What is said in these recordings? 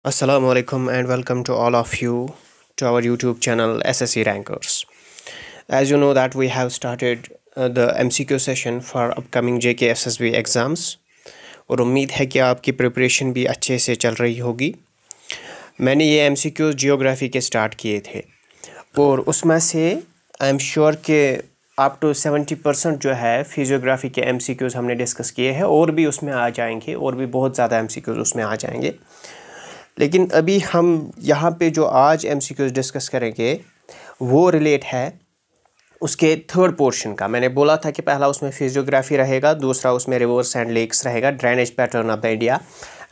Assalamu alaikum and welcome to all of you to our YouTube channel SSC Rankers. As you know that we have started the MCQ session for upcoming JK SSB exams और उम्मीद है कि आपकी preparation भी अच्छे से चल रही होगी। मैंने ये MCQ जियोग्राफी के स्टार्ट किए थे और उसमें से आई एम श्योर कि अप टू 70% जो है फिजियोग्राफी के MCQs हमने डिस्कस किए हैं और भी उसमें आ जाएंगे और भी बहुत ज़्यादा MCQs उसमें आ जाएंगे। लेकिन अभी हम यहाँ पे जो आज MCQs डिस्कस करेंगे वो रिलेट है उसके थर्ड पोर्शन का। मैंने बोला था कि पहला उसमें फिजियोग्राफी रहेगा, दूसरा उसमें रिवर्स एंड लेक्स रहेगा, drainage pattern of the India,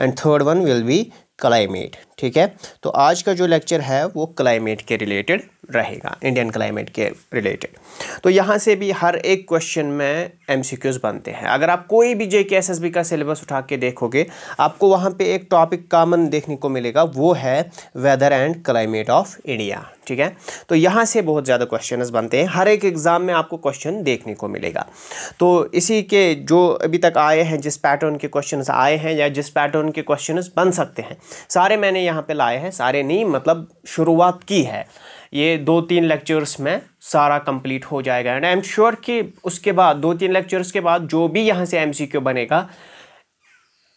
and third one will be climate. ठीक है, तो आज का जो लेक्चर है वो क्लाइमेट के रिलेटेड रहेगा, इंडियन क्लाइमेट के रिलेटेड। तो यहाँ से भी हर एक क्वेश्चन में MCQs बनते हैं। अगर आप कोई भी JK SSB का सिलेबस उठा के देखोगे आपको वहाँ पे एक टॉपिक कॉमन देखने को मिलेगा, वो है weather and climate of India. ठीक है, तो यहाँ से बहुत ज़्यादा क्वेश्चंस बनते हैं, हर एक एग्ज़ाम में आपको क्वेश्चन देखने को मिलेगा। तो इसी के जो अभी तक आए हैं, जिस पैटर्न के क्वेश्चंस आए हैं या जिस पैटर्न के क्वेश्चंस बन सकते हैं, सारे मैंने यहाँ पे लाए हैं। सारे नहीं, मतलब शुरुआत की है, ये 2-3 लेक्चर्स में सारा कंप्लीट हो जाएगा एंड आई एम श्योर कि उसके बाद 2-3 लेक्चर्स के बाद जो भी यहाँ से MCQ बनेगा,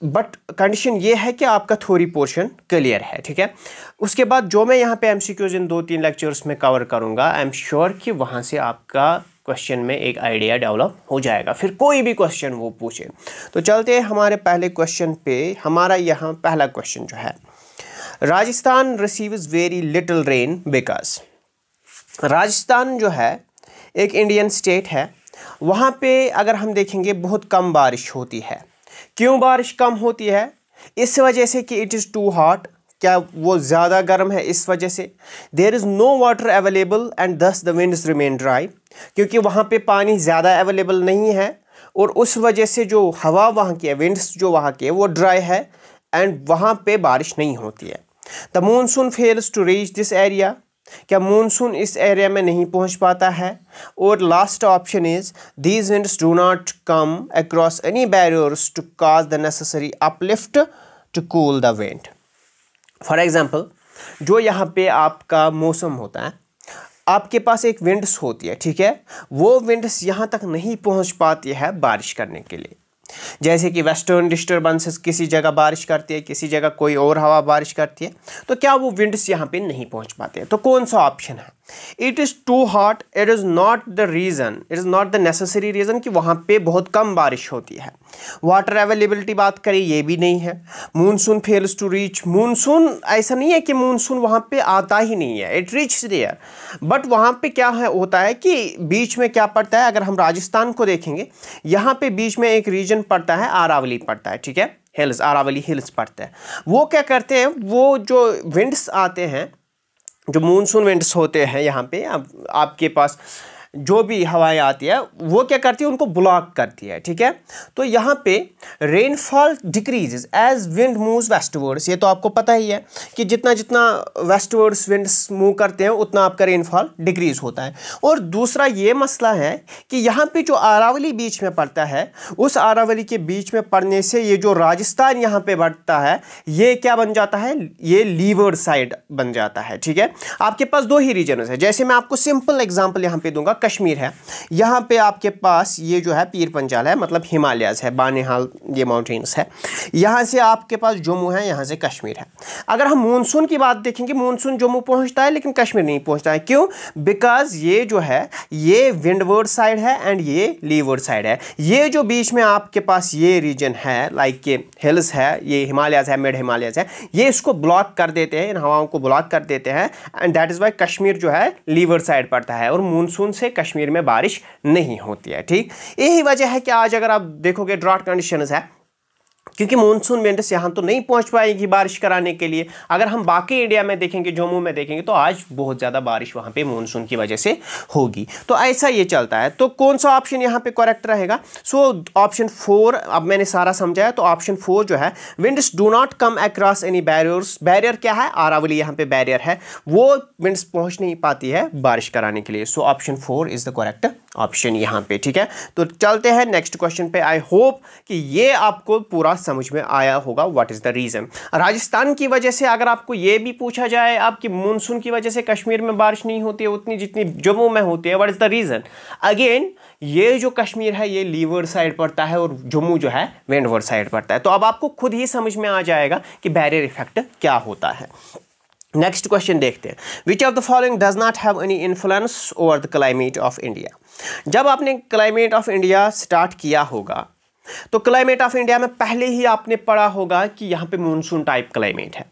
बट कंडीशन ये है कि आपका थ्योरी पोर्शन क्लियर है। ठीक है, उसके बाद जो मैं यहाँ पे MCQs इन 2-3 लेक्चर्स में कवर करूँगा, आई एम श्योर कि वहाँ से आपका क्वेश्चन में एक आइडिया डेवलप हो जाएगा, फिर कोई भी क्वेश्चन वो पूछे। तो चलते हैं हमारे पहले क्वेश्चन पे। हमारा यहाँ पहला क्वेश्चन जो है, Rajasthan receives very little rain because. Rajasthan जो है एक इंडियन स्टेट है, वहाँ पे अगर हम देखेंगे बहुत कम बारिश होती है। क्यों बारिश कम होती है? इस वजह से कि इट इज़ टू हॉट, क्या वो ज़्यादा गर्म है, इस वजह से। There is no water available and thus the winds remain dry, क्योंकि वहाँ पे पानी ज़्यादा अवेलेबल नहीं है और उस वजह से जो हवा वहाँ की है, विंड्स जो वहाँ के, वो ड्राई है एंड वहाँ पे बारिश नहीं होती है। The monsoon fails to reach this area, क्या मानसून इस एरिया में नहीं पहुंच पाता है। और last option is these winds do not come across any barriers to cause the necessary uplift to cool the wind. For example, जो यहाँ पे आपका मौसम होता है, आपके पास एक विंड्स होती है, ठीक है, वो विंड्स यहाँ तक नहीं पहुँच पाती है बारिश करने के लिए। जैसे कि वेस्टर्न डिस्टर्बेंसेस किसी जगह बारिश करती है, किसी जगह कोई और हवा बारिश करती है, तो क्या वो विंड्स यहाँ पे नहीं पहुँच पाते हैं। तो कौन सा ऑप्शन है? It is too hot, it is not the reason, it is not the necessary reason कि वहाँ पे बहुत कम बारिश होती है। वाटर अवेलेबिलिटी बात करें, ये भी नहीं है। Monsoon fails to reach, monsoon ऐसा नहीं है कि मानसून वहाँ पे आता ही नहीं है, इट रीच देयर, बट वहाँ पे क्या है होता है कि बीच में क्या पड़ता है। अगर हम राजस्थान को देखेंगे, यहाँ पे बीच में एक रीजन पड़ता है, अरावली पड़ता है, ठीक है, हिल्स, अरावली हिल्स पड़ता है। वो क्या करते हैं, वो जो विंड्स आते हैं, जो मानसून विंड्स होते हैं यहाँ पे, अब आपके पास जो भी हवाएं आती है वो क्या करती है, उनको ब्लॉक करती है। ठीक है, तो यहाँ पे rainfall decreases as wind moves westwards. ये तो आपको पता ही है कि जितना जितना वेस्टवर्ड्स विंड्स मूव करते हैं उतना आपका रेनफॉल डिक्रीज होता है। और दूसरा ये मसला है कि यहाँ पे जो अरावली बीच में पड़ता है, उस अरावली के बीच में पड़ने से ये जो राजस्थान यहाँ पे बढ़ता है, ये क्या बन जाता है, ये लीवर्ड साइड बन जाता है। ठीक है, आपके पास दो ही रीजन है। जैसे मैं आपको सिंपल एग्जाम्पल यहाँ पे दूंगा, कश्मीर है, यहाँ पे आपके पास ये जो है पीर पंजाल है, मतलब हिमालयस है, बानिहाल ये माउंटेन्स है, यहाँ से आपके पास जम्मू है, यहाँ से कश्मीर है। अगर हम मानसून की बात देखेंगे, मानसून जम्मू पहुँचता है लेकिन कश्मीर नहीं पहुँचता है। क्यों? बिकॉज ये जो है ये विंडवर्ड साइड है एंड ये लीवर्ड साइड है। ये जो बीच में आपके पास ये रीजन है, लाइक ये हिल्स है, ये हिमालयस है, मिड हिमालयस है, ये इसको ब्लॉक कर देते हैं, इन हवाओं को ब्लॉक कर देते हैं and that is why Kashmir जो है लीवर्ड साइड पड़ता है और मानसून से कश्मीर में बारिश नहीं होती है। ठीक, यही वजह है कि आज अगर आप देखोगे ड्रॉट कंडीशंस है, क्योंकि मानसून विंड्स यहाँ तो नहीं पहुँच पाएगी बारिश कराने के लिए। अगर हम बाकी इंडिया में देखेंगे, जम्मू में देखेंगे, तो आज बहुत ज़्यादा बारिश वहाँ पे मानसून की वजह से होगी। तो ऐसा ये चलता है। तो कौन सा ऑप्शन यहाँ पे करेक्ट रहेगा? सो ऑप्शन 4, अब मैंने सारा समझाया, तो ऑप्शन 4 जो है, winds do not come across any barriers. Barrier क्या है? अरावली यहाँ पे बैरियर है, वो विंड्स पहुँच नहीं पाती है बारिश कराने के लिए। So option 4 is the correct option यहाँ पे, ठीक है। तो चलते हैं नेक्स्ट क्वेश्चन पे। आई होप कि ये आपको पूरा समझ में आया होगा what is the reason. Rajasthan की वजह से अगर आपको ये भी पूछा जाए आपकी मानसून की वजह से कश्मीर में बारिश नहीं होती है उतनी जितनी जम्मू में होती है, what is the reason. Again ये जो कश्मीर है ये लीवर्ड साइड पड़ता है और जम्मू जो है विंडवर्ड साइड पड़ता है। तो अब आपको खुद ही समझ में आ जाएगा कि बैरियर इफेक्ट क्या होता है। नेक्स्ट क्वेश्चन देखते हैं। विच of the following does not have any influence over the climate of India. जब आपने क्लाइमेट ऑफ इंडिया स्टार्ट किया होगा तो क्लाइमेट ऑफ इंडिया में पहले ही आपने पढ़ा होगा कि यहाँ पे मानसून टाइप क्लाइमेट है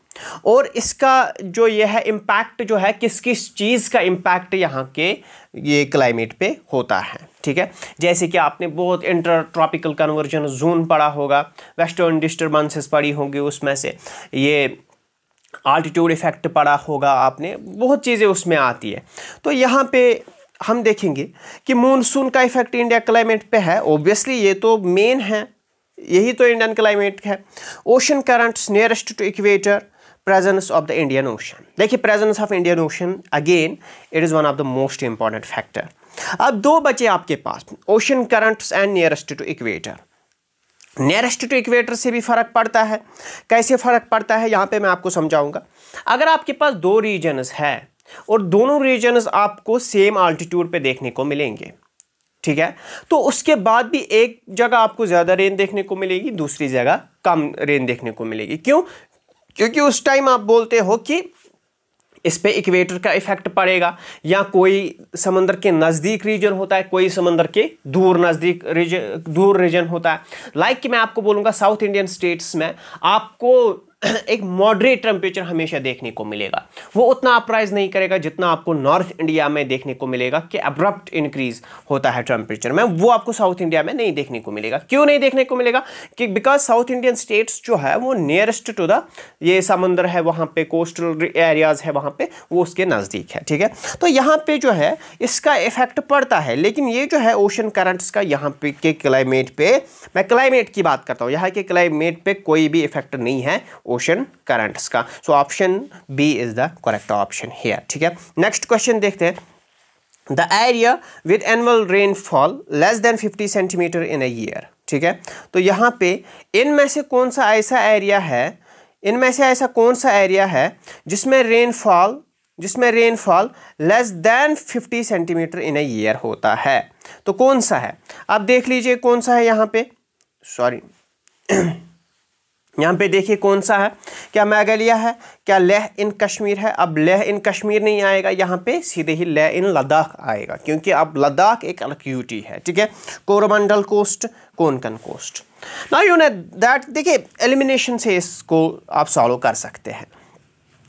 और इसका जो ये है इम्पैक्ट जो है किस किस चीज़ का इम्पैक्ट यहाँ के ये क्लाइमेट पे होता है, ठीक है। जैसे कि आपने बहुत इंटर ट्रॉपिकल कन्वर्जन जोन पढ़ा होगा, वेस्टर्न डिस्टर्बेंसेस पढ़ी होंगी, उसमें से ये आल्टीट्यूड इफेक्ट पढ़ा होगा आपने, बहुत चीज़ें उसमें आती है। तो यहाँ पे हम देखेंगे कि मानसून का इफेक्ट इंडिया क्लाइमेट पे है, ऑब्वियसली ये तो मेन है, यही तो इंडियन क्लाइमेट है। Ocean currents nearest to equator, presence of the Indian ocean. देखिए presence of Indian ocean again it is one of the most important factor. अब दो बचे आपके पास, ocean currents and nearest to equator. Nearest to equator से भी फर्क पड़ता है। कैसे फर्क पड़ता है यहाँ पे मैं आपको समझाऊंगा। अगर आपके पास दो रीजन्स है और दोनों रीजन्स आपको सेम आल्टीट्यूड पे देखने को मिलेंगे, ठीक है, तो उसके बाद भी एक जगह आपको ज़्यादा रेन देखने को मिलेगी, दूसरी जगह कम रेन देखने को मिलेगी। क्यों? क्योंकि उस टाइम आप बोलते हो कि इस पे इक्वेटर का इफेक्ट पड़ेगा, या कोई समंदर के नज़दीक रीजन होता है, कोई समंदर के दूर रीजन होता है। लाइक कि मैं आपको बोलूँगा साउथ इंडियन स्टेट्स में आपको एक मॉडरेट टेम्परेचर हमेशा देखने को मिलेगा, वो उतना अपराइज नहीं करेगा जितना आपको नॉर्थ इंडिया में देखने को मिलेगा कि अब्रप्ट इंक्रीज होता है टेम्परेचर में, वो आपको साउथ इंडिया में नहीं देखने को मिलेगा। क्यों नहीं देखने को मिलेगा? कि बिकॉज साउथ इंडियन स्टेट्स जो है वो नियरेस्ट टू द ये समंदर है, वहाँ पे कोस्टल एरियाज है, वहाँ पे वो उसके नज़दीक है, ठीक है। तो यहाँ पे जो है इसका इफेक्ट पड़ता है, लेकिन ये जो है ओशन करंट्स का यहाँ पे के क्लाइमेट पे, मैं क्लाइमेट की बात करता हूँ, यहाँ के क्लाइमेट पे कोई भी इफेक्ट नहीं है ओशन करंट्स का। So option B is the correct option here, ठीक है। नेक्स्ट क्वेश्चन देखते हैं। The area with annual rainfall less than 50 centimetre in a year, ठीक है। तो यहाँ पे इनमें से कौन सा ऐसा एरिया है, इनमें से ऐसा कौन सा एरिया है जिसमें rainfall less than 50 centimetre in a year होता है? तो कौन सा है? आप देख लीजिए कौन सा है यहाँ पे, सॉरी यहाँ पे देखिए कौन सा है, क्या मेघालय है, क्या लेह इन कश्मीर है? अब लेह इन कश्मीर नहीं आएगा, यहाँ पे सीधे ही लेह इन लद्दाख आएगा, क्योंकि अब लद्दाख एक अलग यूटी है, ठीक है। Coromandel coast, Konkan coast. Now you know that, देखिए एलिमिनेशन से इसको आप सॉल्व कर सकते हैं।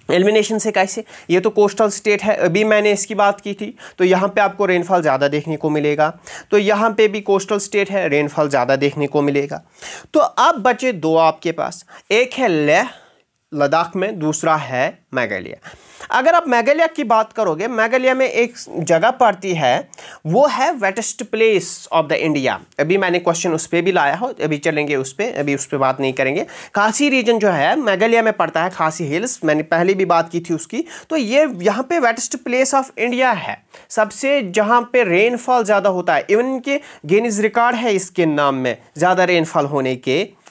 एलिमिनेशन से कैसे? ये तो कोस्टल स्टेट है, अभी मैंने इसकी बात की थी, तो यहाँ पे आपको रेनफॉल ज़्यादा देखने को मिलेगा, तो यहाँ पे भी कोस्टल स्टेट है, रेनफॉल ज़्यादा देखने को मिलेगा। तो अब बचे दो आपके पास, एक है लेह लद्दाख में, दूसरा है मेघालय। अगर आप मेघालय की बात करोगे, मेघालय में एक जगह पड़ती है, वो है wettest place of the India. अभी मैंने क्वेश्चन उस पर भी लाया हो, अभी चलेंगे उस पर, अभी उस पर बात नहीं करेंगे। खासी रीजन जो है मेघालय में पड़ता है, खासी हिल्स, मैंने पहले भी बात की थी उसकी। तो ये यहाँ पे वेटेस्ट प्लेस ऑफ इंडिया है, सबसे जहाँ पे रेनफॉल ज़्यादा होता है। इवन इनके गिनीज रिकॉर्ड है इसके नाम में ज़्यादा रेनफॉल होने के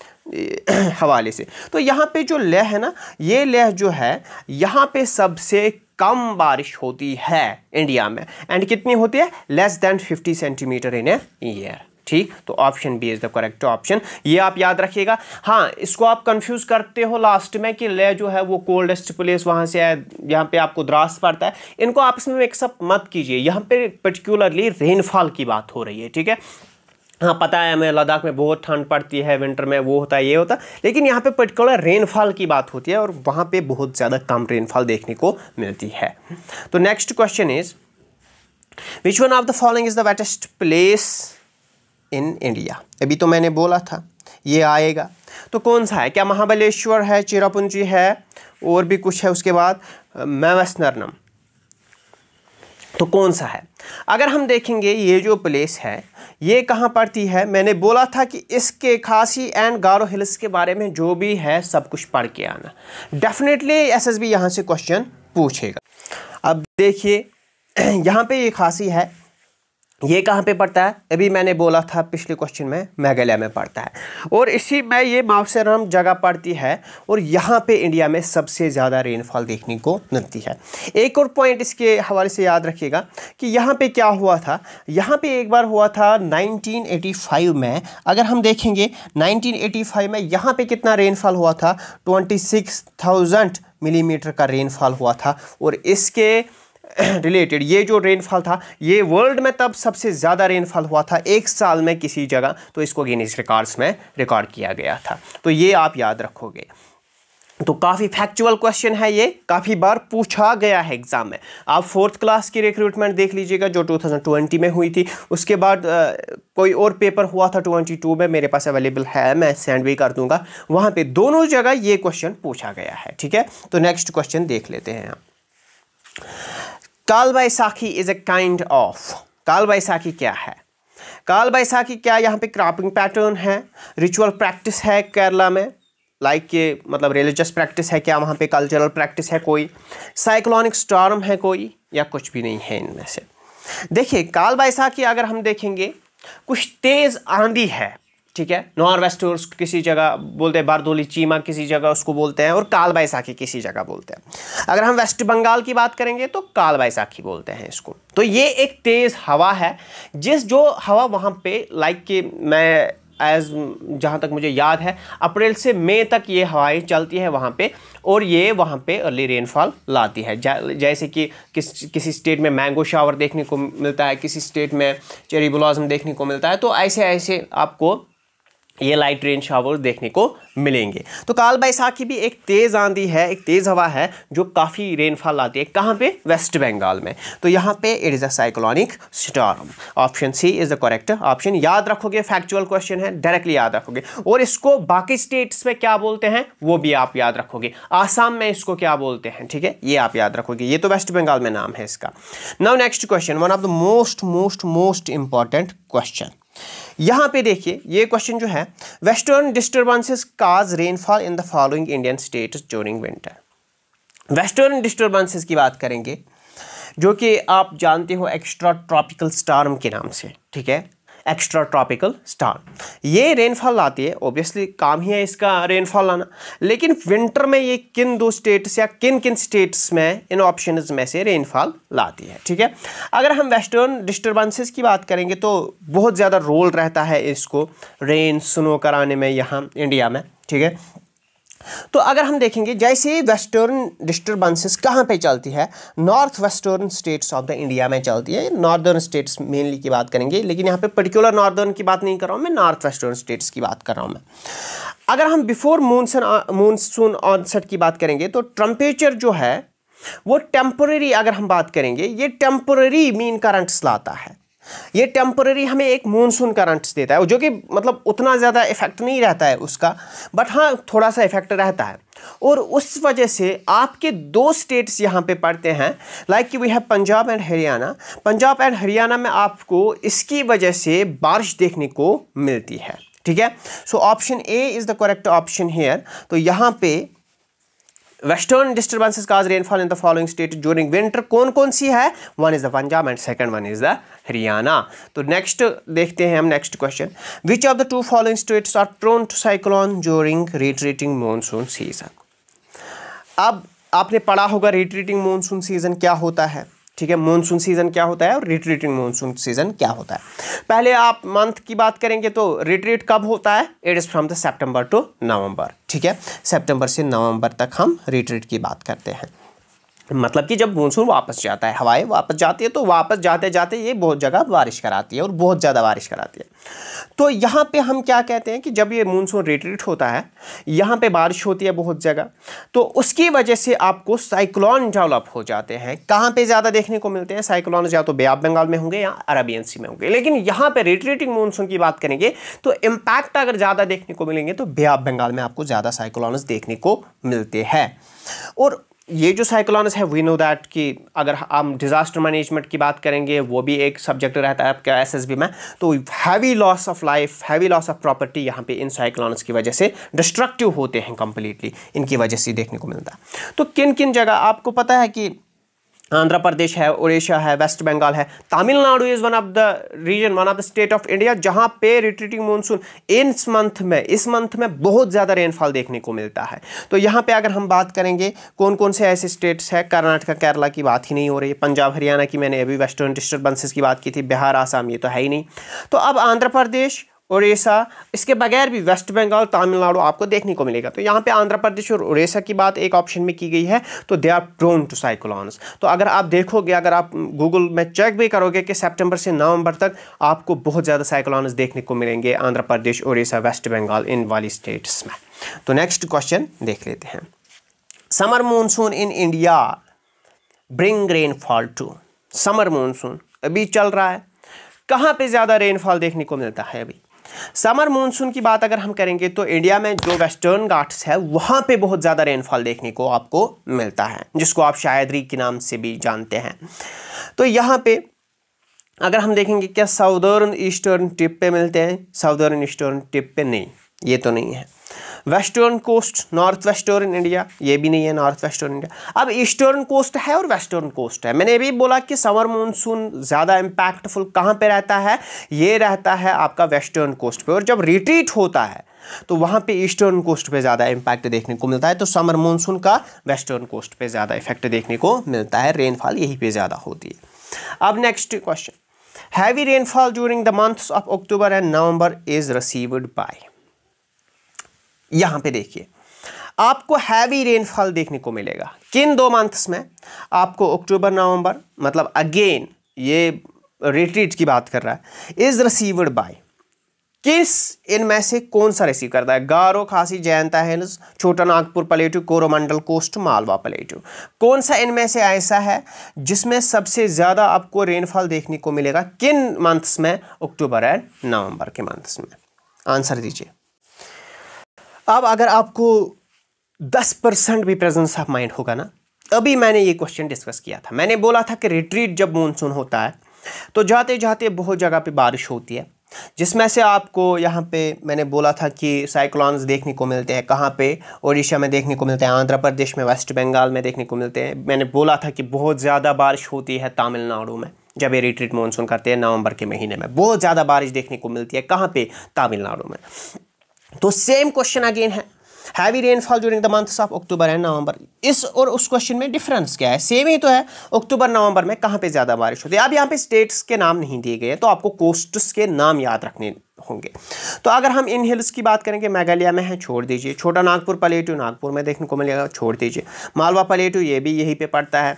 हवाले से। तो यहाँ पे जो लेह है ना, ये लेह जो है यहाँ पे सबसे कम बारिश होती है इंडिया में, एंड कितनी होती है? Less than 50 centimetre in a year, ठीक। तो option B is the correct option, ये आप याद रखिएगा। हाँ, इसको आप कंफ्यूज करते हो लास्ट में कि लेह जो है वो कोल्डेस्ट प्लेस वहाँ से है, यहाँ पे आपको द्रास पड़ता है, इनको आपस में मिक्सअप मत कीजिए। यहाँ पे पर्टिकुलरली रेनफॉल की बात हो रही है, ठीक है। हाँ, पता है हमें लद्दाख में बहुत ठंड पड़ती है, विंटर में वो होता है, ये होता है, लेकिन यहाँ पे पर्टिकुलर रेनफॉल की बात होती है और वहाँ पे बहुत ज़्यादा कम रेनफॉल देखने को मिलती है। तो next question is which one of the following is the wettest place in India? अभी तो मैंने बोला था ये आएगा, तो कौन सा है? क्या महाबलेश्वर है, चिरापुंजी है, और भी कुछ है उसके बाद मैवसनरनम? तो कौन सा है? अगर हम देखेंगे ये जो प्लेस है ये कहाँ पड़ती है, मैंने बोला था कि इसके खासी एंड गारो हिल्स के बारे में जो भी है सब कुछ पढ़ के आना, डेफिनेटली एसएसबी यहाँ से क्वेश्चन पूछेगा। अब देखिए यहाँ पे ये खासी है, ये कहाँ पे पड़ता है? अभी मैंने बोला था पिछले क्वेश्चन में, मेघालय में पड़ता है। और इसी में ये मावसेराम जगह पड़ती है और यहाँ पे इंडिया में सबसे ज़्यादा रेनफॉल देखने को मिलती है। एक और पॉइंट इसके हवाले से याद रखिएगा कि यहाँ पे क्या हुआ था, यहाँ पे एक बार हुआ था 1985 में। अगर हम देखेंगे 1985 में यहाँ पे कितना रेनफॉल हुआ था, 26,000 मिलीमीटर का रेनफॉल हुआ था। और इसके रिलेटेड ये जो रेनफॉल था, ये वर्ल्ड में तब सबसे ज़्यादा रेनफॉल हुआ था एक साल में किसी जगह, तो इसको गिनीज रिकॉर्ड्स में रिकॉर्ड किया गया था। तो ये आप याद रखोगे। तो काफ़ी फैक्चुअल क्वेश्चन है, ये काफ़ी बार पूछा गया है एग्जाम में। आप 4th क्लास की रिक्रूटमेंट देख लीजिएगा जो 2020 में हुई थी। उसके बाद कोई और पेपर हुआ था 22 में, मेरे पास अवेलेबल है, मैं सेंड भी कर दूंगा। वहाँ पे दोनों जगह ये क्वेश्चन पूछा गया है। ठीक है, तो नेक्स्ट क्वेश्चन देख लेते हैं हम। काल Baisakhi is a kind of, काल बैसाखी क्या है? काल बैसाखी क्या यहाँ पे क्रॉपिंग पैटर्न है, रिचुअल प्रैक्टिस है केरला में, लाइक के मतलब रिलीजियस प्रैक्टिस है क्या वहाँ पे, कल्चरल प्रैक्टिस है कोई, साइक्लोनिक स्टॉर्म है कोई, या कुछ भी नहीं है इनमें से? देखिए काल बैसाखी अगर हम देखेंगे, कुछ तेज़ आंधी है, ठीक है। नॉर वेस्टर्स किसी जगह बोलते हैं, बारदोली चीमा किसी जगह उसको बोलते हैं, और काल बैसाखी किसी जगह बोलते हैं। अगर हम वेस्ट बंगाल की बात करेंगे तो काल बैसाखी बोलते हैं इसको। तो ये एक तेज़ हवा है, जो हवा वहाँ पे लाइक कि मैं जहाँ तक मुझे याद है अप्रैल से मई तक ये हवाएं चलती है वहाँ पे, और ये वहाँ पे अर्ली रेनफॉल लाती है। जैसे कि किसी स्टेट में मैंगो शावर देखने को मिलता है, किसी स्टेट में चेरी ब्लॉसम देखने को मिलता है, तो ऐसे ऐसे आपको ये लाइट रेन शावर देखने को मिलेंगे। तो काल बैसाखी भी एक तेज़ आंधी है, एक तेज़ हवा है जो काफ़ी रेनफॉल लाती है। कहाँ पे? वेस्ट बंगाल में। तो यहाँ पे it is a cyclonic storm. Option C is the correct option. याद रखोगे, फैक्चुअल क्वेश्चन है, डायरेक्टली याद रखोगे। और इसको बाकी स्टेट्स में क्या बोलते हैं वो भी आप याद रखोगे। आसाम में इसको क्या बोलते हैं, ठीक है, ये आप याद रखोगे। ये तो वेस्ट बंगाल में नाम है इसका। Now next question, one of the most important question. यहां पे देखिए ये क्वेश्चन जो है, western disturbances cause rainfall in the following Indian states during winter. Western disturbances की बात करेंगे जो कि आप जानते हो एक्स्ट्रा ट्रॉपिकल स्टॉर्म के नाम से, ठीक है, एक्स्ट्रा ट्रॉपिकल स्टॉर्म। ये रेनफॉल लाती है, ऑब्वियसली काम ही है इसका रेनफॉल लाना। लेकिन विंटर में ये किन दो स्टेट्स या किन किन स्टेट्स में इन ऑप्शंस में से रेनफॉल लाती है, ठीक है। अगर हम वेस्टर्न डिस्टर्बेंसेस की बात करेंगे तो बहुत ज़्यादा रोल रहता है इसको रेन स्नो कराने में यहाँ इंडिया में, ठीक है। तो अगर हम देखेंगे जैसे वेस्टर्न डिस्टर्बेंसेस कहाँ पे चलती है, north western states of the India में चलती है। नॉर्दर्न स्टेट्स मेनली की बात करेंगे, लेकिन यहाँ पे पर्टिकुलर नॉर्दर्न की बात नहीं कर रहा हूँ मैं, नॉर्थ वेस्टर्न स्टेट्स की बात कर रहा हूँ मैं। अगर हम बिफोर मानसून ऑनसेट की बात करेंगे तो टेम्परेचर जो है वो टेम्पररी, अगर हम बात करेंगे ये टेम्पररी मीन करंट्स लाता है। ये टेम्पररी हमें एक मानसून करंट्स देता है, जो कि मतलब उतना ज़्यादा इफेक्ट नहीं रहता है उसका, बट हाँ थोड़ा सा इफेक्ट रहता है। और उस वजह से आपके दो स्टेट्स यहाँ पे पड़ते हैं, लाइक कि we have Punjab and Haryana. Punjab and Haryana में आपको इसकी वजह से बारिश देखने को मिलती है, ठीक है। So option A is the correct option here. तो यहाँ पे western disturbances cause rainfall in the following state during winter कौन कौन सी है? One is the Punjab and second one is the Haryana. तो नेक्स्ट देखते हैं हम next question, which of the two following states are prone to cyclone during retreating monsoon season. अब आपने पढ़ा होगा रिट्रीटिंग मॉनसून सीजन क्या होता है, ठीक है, मॉनसून सीजन क्या होता है और रिट्रीटिंग मॉनसून सीजन क्या होता है। पहले आप मंथ की बात करेंगे तो रिट्रीट कब होता है? It is from the September to November, ठीक है, सितंबर से नवंबर तक हम रिट्रीट की बात करते हैं। मतलब कि जब मानसून वापस जाता है, हवाएं वापस जाती है, तो वापस जाते जाते ये बहुत जगह बारिश कराती है और बहुत ज़्यादा बारिश कराती है। तो यहाँ पे हम क्या कहते हैं कि जब ये मानसून रिट्रीट होता है, यहाँ पे बारिश होती है बहुत जगह, तो उसकी वजह से आपको साइक्लोन डेवलप हो जाते हैं। कहाँ पे ज़्यादा देखने को मिलते हैं साइक्लोन? या तो बे ऑफ बंगाल में होंगे या अरबियन सी में होंगे। लेकिन यहाँ पे रिट्रीटिंग मानसून की बात करेंगे तो इम्पैक्ट अगर ज़्यादा देखने को मिलेंगे तो बे ऑफ बंगाल में आपको ज़्यादा साइक्लोन्स देखने को मिलते हैं। और ये जो साइक्लोन्स है वी नो दैट कि अगर हम डिज़ास्टर मैनेजमेंट की बात करेंगे, वो भी एक सब्जेक्ट रहता है आपका एसएसबी में, तो heavy loss of life, heavy loss of property यहाँ पे इन साइक्लोन्स की वजह से डिस्ट्रक्टिव होते हैं कंप्लीटली, इनकी वजह से देखने को मिलता है। तो किन किन जगह आपको पता है कि आंध्र प्रदेश है, उड़ीसा है, वेस्ट बंगाल है। Tamil Nadu is one of the region, one of the state of India जहां पे रिट्रीटिंग मानसून इस मंथ में बहुत ज़्यादा रेनफॉल देखने को मिलता है। तो यहाँ पे अगर हम बात करेंगे कौन कौन से ऐसे स्टेट्स है, कर्नाटका केरला की बात ही नहीं हो रही है, पंजाब हरियाणा की मैंने अभी वेस्टर्न डिस्टर्बेंसेस की बात की थी, बिहार आसाम ये तो है ही नहीं। तो अब आंध्र प्रदेश, उड़ीसा, इसके बगैर भी वेस्ट बंगाल, तमिलनाडु आपको देखने को मिलेगा। तो यहाँ पे आंध्र प्रदेश और उड़ीसा की बात एक ऑप्शन में की गई है, तो they are prone to cyclones. तो अगर आप देखोगे, अगर आप गूगल में चेक भी करोगे कि सितंबर से नवंबर तक आपको बहुत ज़्यादा साइक्लोन्स देखने को मिलेंगे आंध्र प्रदेश, उड़ीसा, वेस्ट बंगाल, इन वाली स्टेट्स में। तो नेक्स्ट क्वेश्चन देख लेते हैं। Summer monsoon in India bring rainfall to. Summer monsoon अभी चल रहा है, कहाँ पे ज़्यादा रेनफॉल देखने को मिलता है अभी? समर मानसून की बात अगर हम करेंगे तो इंडिया में जो वेस्टर्न घाट्स है वहाँ पे बहुत ज़्यादा रेनफॉल देखने को आपको मिलता है, जिसको आप शायदरी के नाम से भी जानते हैं। तो यहाँ पे अगर हम देखेंगे क्या साउदर्न ईस्टर्न टिप पे मिलते हैं? साउदर्न ईस्टर्न टिप पे नहीं, ये तो नहीं है। Western coast, north western India, ये भी नहीं है नॉर्थ वेस्टर्न इंडिया। अब ईस्टर्न कोस्ट है और वेस्टर्न कोस्ट है। मैंने भी बोला कि समर मानसून ज़्यादा इम्पैक्टफुल कहाँ पे रहता है? ये रहता है आपका वेस्टर्न कोस्ट पे, और जब रिट्रीट होता है तो वहाँ पे ईस्टर्न कोस्ट पे ज़्यादा इम्पैक्ट देखने को मिलता है। तो समर मानसून का वेस्टर्न कोस्ट पे ज़्यादा इफेक्ट देखने को मिलता है, रेनफॉल यहीं पर ज़्यादा होती है। अब next question, heavy rainfall during the months of October and November is received by. यहां पे देखिए, आपको हैवी रेनफॉल देखने को मिलेगा किन दो मंथ्स में? आपको अक्टूबर नवंबर, मतलब अगेन ये रिट्रीट की बात कर रहा है। इज रिसीव्ड बाय, किस इनमें से कौन सा रिसीव करता है? गारो, खासी, Jaintia hills, Chota Nagpur plateau, Coromandel coast, Malwa plateau. कौन सा इनमें से ऐसा है जिसमें सबसे ज़्यादा आपको रेनफॉल देखने को मिलेगा? किन मंथ्स में? अक्टूबर एंड नवंबर के मंथ्स में। आंसर दीजिए। अब अगर आपको 10% भी प्रेजेंस ऑफ माइंड होगा ना, अभी मैंने ये क्वेश्चन डिस्कस किया था, मैंने बोला था कि रिट्रीट जब मानसून होता है तो जाते जाते बहुत जगह पे बारिश होती है, जिसमें से आपको यहाँ पे मैंने बोला था कि साइक्लोन्स देखने को मिलते हैं। कहाँ पे? उड़ीसा में देखने को मिलते हैं, आंध्र प्रदेश में, वेस्ट बंगाल में देखने को मिलते हैं। मैंने बोला था कि बहुत ज़्यादा बारिश होती है तमिलनाडु में जब ये रिट्रीट मानसून करते हैं नवंबर के महीने में, बहुत ज़्यादा बारिश देखने को मिलती है। कहाँ पे? तमिलनाडु में। तो सेम क्वेश्चन अगेन है, heavy rainfall during the months of October and November. इस और उस क्वेश्चन में डिफरेंस क्या है? सेम ही तो है, अक्टूबर नवंबर में कहाँ पे ज़्यादा बारिश होती है। अब यहाँ पे स्टेट्स के नाम नहीं दिए गए, तो आपको कोस्ट्स के नाम याद रखने होंगे। तो अगर हम इन हिल्स की बात करेंगे, मेघालय में है, छोड़ दीजिए। छोटा नागपुर प्लेटू, नागपुर में देखने को मिलेगा, छोड़ दीजिए। मालवा प्लेटू, ये भी यहीं पे पड़ता है।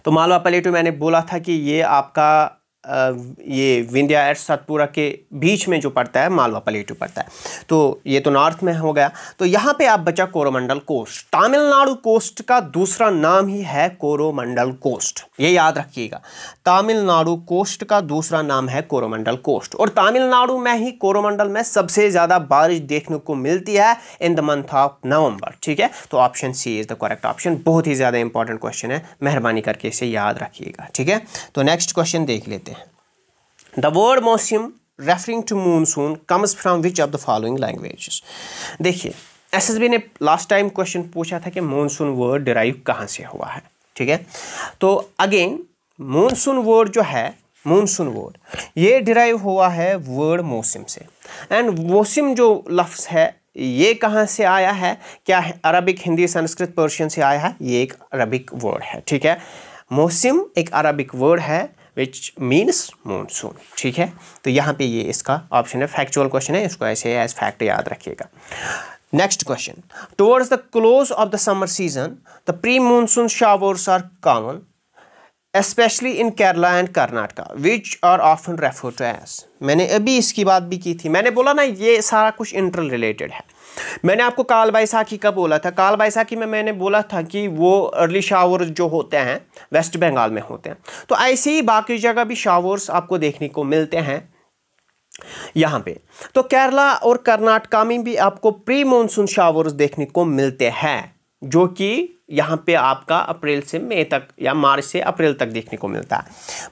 तो मालवा प्लेटू मैंने बोला था कि ये आपका ये विंध्या और सतपुरा के बीच में जो पड़ता है, मालवा प्लेटू पड़ता है। तो ये तो नॉर्थ में हो गया। तो यहाँ पे आप बचा कोरोमंडल कोस्ट। तमिलनाडु कोस्ट का दूसरा नाम ही है कोरोमंडल कोस्ट, ये याद रखिएगा। तमिलनाडु कोस्ट का दूसरा नाम है कोरोमंडल कोस्ट, और तमिलनाडु में ही कोरोमंडल में सबसे ज़्यादा बारिश देखने को मिलती है in the month of November. ठीक है, तो option C is the correct option. बहुत ही ज़्यादा इंपॉर्टेंट क्वेश्चन है, मेहरबानी करके इसे याद रखिएगा। ठीक है, तो नेक्स्ट क्वेश्चन देख लेते हैं। The word monsoon referring to monsoon comes from which of the following languages? देखिए, एसएसबी ने लास्ट टाइम क्वेश्चन पूछा था कि मानसून वर्ड डिराइव कहाँ से हुआ है। ठीक है, तो अगेन मानसून वर्ड जो है, मानसून वर्ड ये डिराइव हुआ है वर्ड मौसम से। एंड मौसम जो लफ्ज़ है ये कहाँ से आया है? क्या है? अरबिक, हिंदी, संस्कृत, पर्शियन से आया है। ये एक अरबिक वर्ड है। ठीक है, मौसम एक अरबिक वर्ड है विच मीन्स मानसून। ठीक है, तो यहाँ पे ये इसका ऑप्शन है, फैक्चुअल क्वेश्चन है, इसको ऐसे एज फैक्ट याद रखिएगा। Next question, towards the close of the summer season the pre monsoon showers are common especially in Kerala and Karnataka which are often referred to as। मैंने अभी इसकी बात भी की थी, मैंने बोला ना ये सारा कुछ इंटर रिलेटेड है। मैंने आपको काल बैसाखी का बोला था, काल बैसाखी में मैंने बोला था कि वो अर्ली शावर्स जो होते हैं वेस्ट बंगाल में होते हैं। तो ऐसे ही बाकी जगह भी शावर्स आपको देखने को मिलते हैं यहाँ पे। तो केरला और कर्नाटका में भी आपको प्री मानसून शावर्स देखने को मिलते हैं, जो कि यहाँ पे आपका अप्रैल से मई तक या मार्च से अप्रैल तक देखने को मिलता है,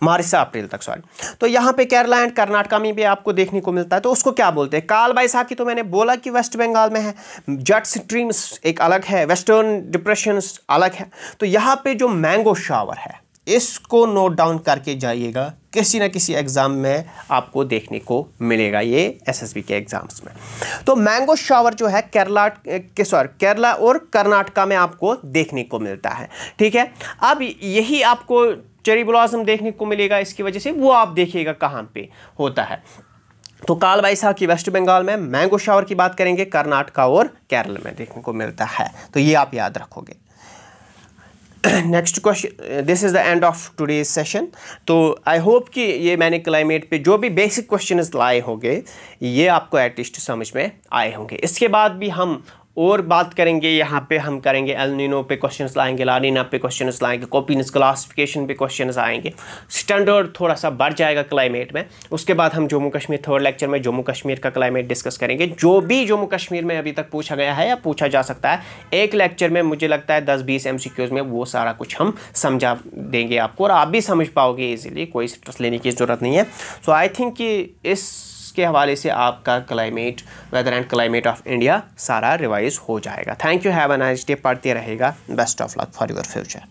मार्च से अप्रैल तक सॉरी। तो यहाँ पे केरला एंड कर्नाटका में भी आपको देखने को मिलता है। तो उसको क्या बोलते हैं? काल बैसाखी तो मैंने बोला कि वेस्ट बंगाल में है, जेट स्ट्रीम्स एक अलग है, वेस्टर्न डिप्रेशंस अलग है। तो यहाँ पे जो मैंगो शावर है इसको नोट डाउन करके जाइएगा, किसी ना किसी एग्जाम में आपको देखने को मिलेगा ये एसएसबी के एग्जाम्स में। तो मैंगो शावर जो है केरला और कर्नाटका में आपको देखने को मिलता है, ठीक है। अब यही आपको चेरी ब्लॉसम देखने को मिलेगा, इसकी वजह से वो आप देखिएगा कहाँ पे होता है। तो काल बैसाखी वेस्ट बंगाल में, मैंगो शावर की बात करेंगे कर्नाटका और केरल में देखने को मिलता है। तो ये आप याद रखोगे। Next question, this is the end of today's session. तो आई होप कि ये मैंने क्लाइमेट पे जो भी बेसिक क्वेश्चंस लाए होंगे ये आपको एटलीस्ट समझ में आए होंगे। इसके बाद भी हम और बात करेंगे, यहाँ पे हम करेंगे एल नीनो पे क्वेश्चंस लाएंगे, ला नीना पे क्वेश्चंस लाएंगे, कोपिनस क्लासिफिकेशन पे क्वेश्चंस आएंगे, स्टैंडर्ड थोड़ा सा बढ़ जाएगा क्लाइमेट में। उसके बाद हम जम्मू कश्मीर थर्ड लेक्चर में जम्मू कश्मीर का क्लाइमेट डिस्कस करेंगे, जो भी जम्मू कश्मीर में अभी तक पूछा गया है या पूछा जा सकता है। एक लेक्चर में मुझे लगता है 10-20 MCQs में वो सारा कुछ हम समझा देंगे आपको और आप भी समझ पाओगे इजीली, कोई स्ट्रेस लेने की ज़रूरत नहीं है। सो आई थिंक कि इसके हवाले से आपका climate, weather and climate of India सारा रिवाइज हो जाएगा। Thank you, have a nice day. पढ़ते रहेगा। Best of luck for your future.